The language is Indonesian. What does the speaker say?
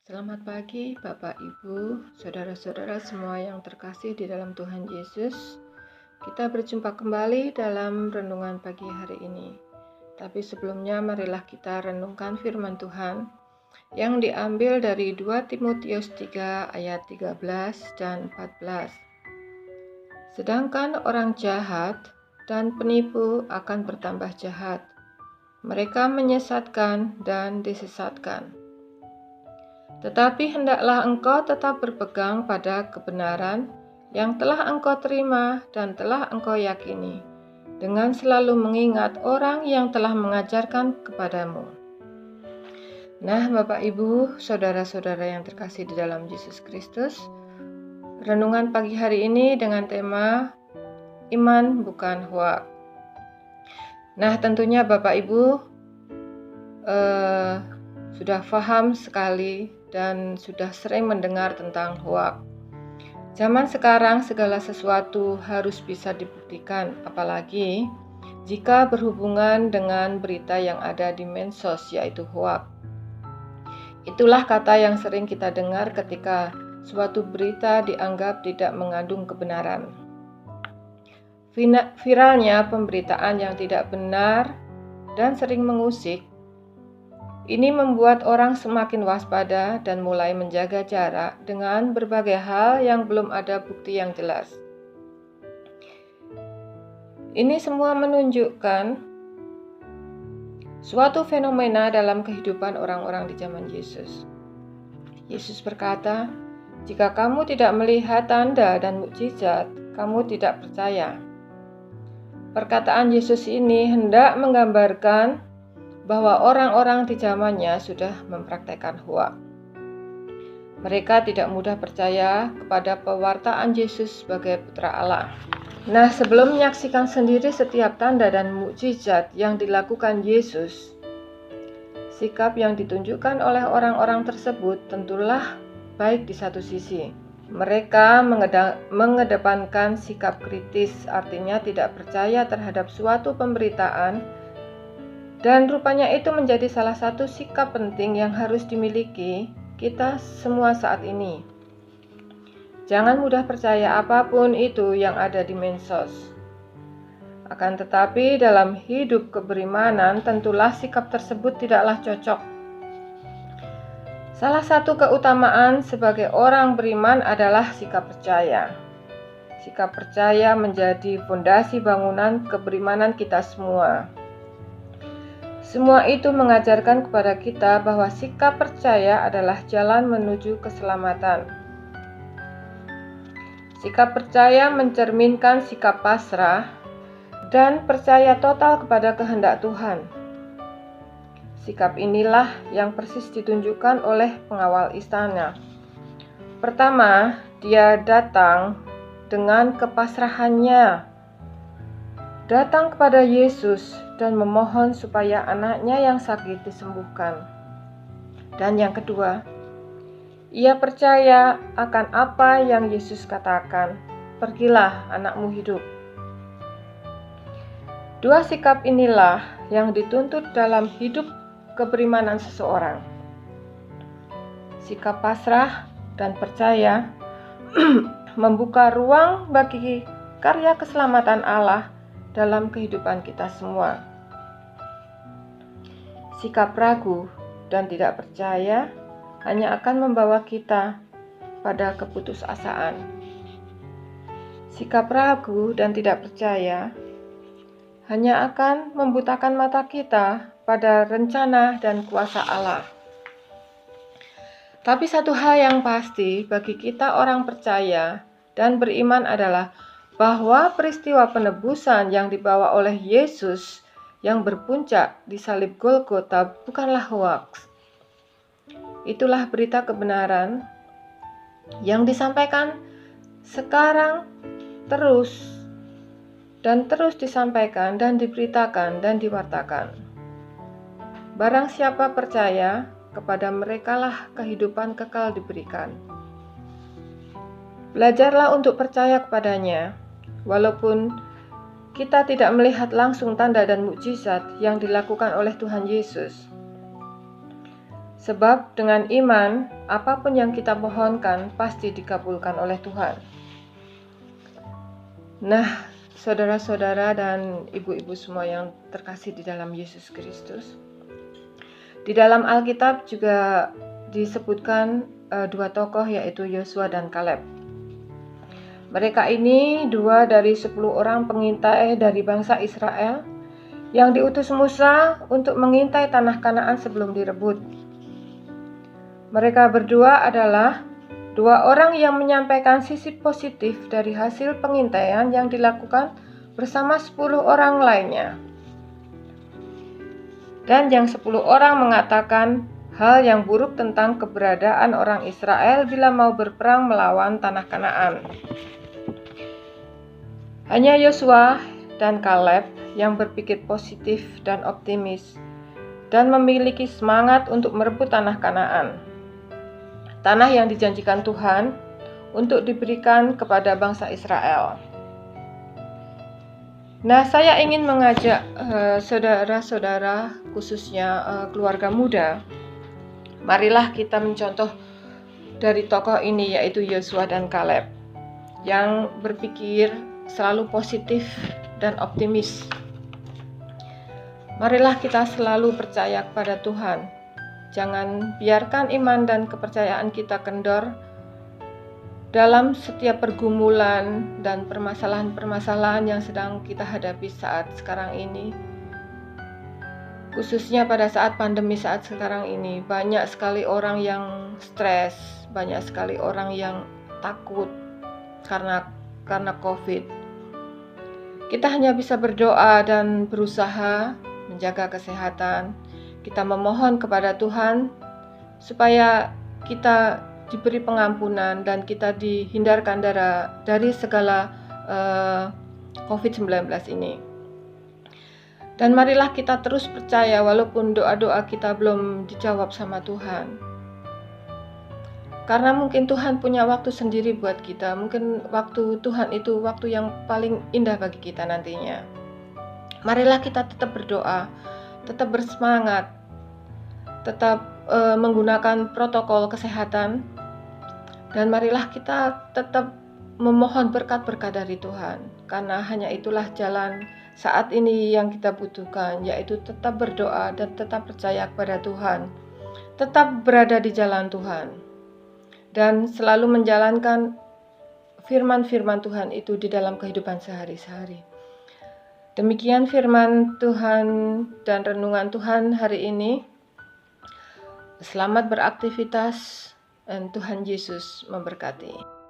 Selamat pagi Bapak Ibu, saudara-saudara semua yang terkasih di dalam Tuhan Yesus. Kita berjumpa kembali dalam renungan pagi hari ini. Tapi sebelumnya marilah kita renungkan firman Tuhan yang diambil dari 2 Timotius 3 ayat 13 dan 14. Sedangkan orang jahat dan penipu akan bertambah jahat. Mereka menyesatkan dan disesatkan. Tetapi hendaklah engkau tetap berpegang pada kebenaran yang telah engkau terima dan telah engkau yakini, dengan selalu mengingat orang yang telah mengajarkan kepadamu. Nah, Bapak Ibu, saudara-saudara yang terkasih di dalam Yesus Kristus, renungan pagi hari ini dengan tema Iman Bukan Hoak. Nah, tentunya Bapak Ibu sudah paham sekali dan sudah sering mendengar tentang hoak. Zaman sekarang segala sesuatu harus bisa dibuktikan, apalagi jika berhubungan dengan berita yang ada di medsos, yaitu hoak. Itulah kata yang sering kita dengar ketika suatu berita dianggap tidak mengandung kebenaran. Viralnya pemberitaan yang tidak benar dan sering mengusik. Ini membuat orang semakin waspada dan mulai menjaga jarak dengan berbagai hal yang belum ada bukti yang jelas. Ini semua menunjukkan suatu fenomena dalam kehidupan orang-orang di zaman Yesus. Yesus berkata, "Jika kamu tidak melihat tanda dan mukjizat, kamu tidak percaya." Perkataan Yesus ini hendak menggambarkan bahwa orang-orang di zamannya sudah mempraktekkan hoak. Mereka tidak mudah percaya kepada pewartaan Yesus sebagai putra Allah. Nah, sebelum menyaksikan sendiri setiap tanda dan mukjizat yang dilakukan Yesus, sikap yang ditunjukkan oleh orang-orang tersebut tentulah baik di satu sisi. Mereka mengedepankan sikap kritis, artinya tidak percaya terhadap suatu pemberitaan. Dan rupanya itu menjadi salah satu sikap penting yang harus dimiliki kita semua saat ini. Jangan mudah percaya apapun itu yang ada di medsos. Akan tetapi dalam hidup keberimanan tentulah sikap tersebut tidaklah cocok. Salah satu keutamaan sebagai orang beriman adalah sikap percaya. Sikap percaya menjadi fondasi bangunan keberimanan kita semua. Semua itu mengajarkan kepada kita bahwa sikap percaya adalah jalan menuju keselamatan. Sikap percaya mencerminkan sikap pasrah dan percaya total kepada kehendak Tuhan. Sikap inilah yang persis ditunjukkan oleh pengawal istana. Pertama, dia datang dengan kepasrahannya. Datang kepada Yesus dan memohon supaya anaknya yang sakit disembuhkan. Dan yang kedua, ia percaya akan apa yang Yesus katakan, "Pergilah, anakmu hidup." Dua sikap inilah yang dituntut dalam hidup keberimanan seseorang. Sikap pasrah dan percaya membuka ruang bagi karya keselamatan Allah dalam kehidupan kita semua. Sikap ragu dan tidak percaya hanya akan membawa kita pada keputusasaan. Sikap ragu dan tidak percaya hanya akan membutakan mata kita pada rencana dan kuasa Allah. Tapi satu hal yang pasti bagi kita orang percaya dan beriman adalah bahwa peristiwa penebusan yang dibawa oleh Yesus yang berpuncak di salib Golgota bukanlah hoaks. Itulah berita kebenaran yang disampaikan sekarang terus disampaikan dan diberitakan dan diwartakan. Barang siapa percaya, kepada merekalah kehidupan kekal diberikan. Belajarlah untuk percaya kepadanya. Walaupun kita tidak melihat langsung tanda dan mukjizat yang dilakukan oleh Tuhan Yesus. Sebab dengan iman, apapun yang kita mohonkan pasti dikabulkan oleh Tuhan. Nah, saudara-saudara dan ibu-ibu semua yang terkasih di dalam Yesus Kristus, di dalam Alkitab juga disebutkan dua tokoh, yaitu Yosua dan Kaleb. Mereka ini 2 dari 10 orang pengintai dari bangsa Israel yang diutus Musa untuk mengintai tanah Kanaan sebelum direbut. Mereka berdua adalah 2 orang yang menyampaikan sisi positif dari hasil pengintaian yang dilakukan bersama 10 orang lainnya. Dan yang 10 orang mengatakan hal yang buruk tentang keberadaan orang Israel bila mau berperang melawan tanah Kanaan. Hanya Yosua dan Kaleb yang berpikir positif dan optimis dan memiliki semangat untuk merebut tanah Kanaan, tanah yang dijanjikan Tuhan untuk diberikan kepada bangsa Israel. Nah, saya ingin mengajak saudara-saudara, khususnya keluarga muda, marilah kita mencontoh dari tokoh ini, yaitu Yosua dan Kaleb, yang berpikir selalu positif dan optimis. Marilah kita selalu percaya kepada Tuhan. Jangan biarkan iman dan kepercayaan kita kendor dalam setiap pergumulan dan permasalahan-permasalahan yang sedang kita hadapi saat sekarang ini. Khususnya pada saat pandemi saat sekarang ini, banyak sekali orang yang stres, banyak sekali orang yang takut karena COVID. Kita hanya bisa berdoa dan berusaha menjaga kesehatan. Kita memohon kepada Tuhan supaya kita diberi pengampunan dan kita dihindarkan dari segala COVID-19 ini. Dan marilah kita terus percaya walaupun doa-doa kita belum dijawab sama Tuhan. Karena mungkin Tuhan punya waktu sendiri buat kita. Mungkin waktu Tuhan itu waktu yang paling indah bagi kita nantinya. Marilah kita tetap berdoa, tetap bersemangat, tetap menggunakan protokol kesehatan, dan marilah kita tetap memohon berkat-berkat dari Tuhan. Karena hanya itulah jalan saat ini yang kita butuhkan, yaitu tetap berdoa dan tetap percaya kepada Tuhan, tetap berada di jalan Tuhan, dan selalu menjalankan firman-firman Tuhan itu di dalam kehidupan sehari-hari. Demikian firman Tuhan dan renungan Tuhan hari ini. Selamat beraktivitas dan Tuhan Yesus memberkati.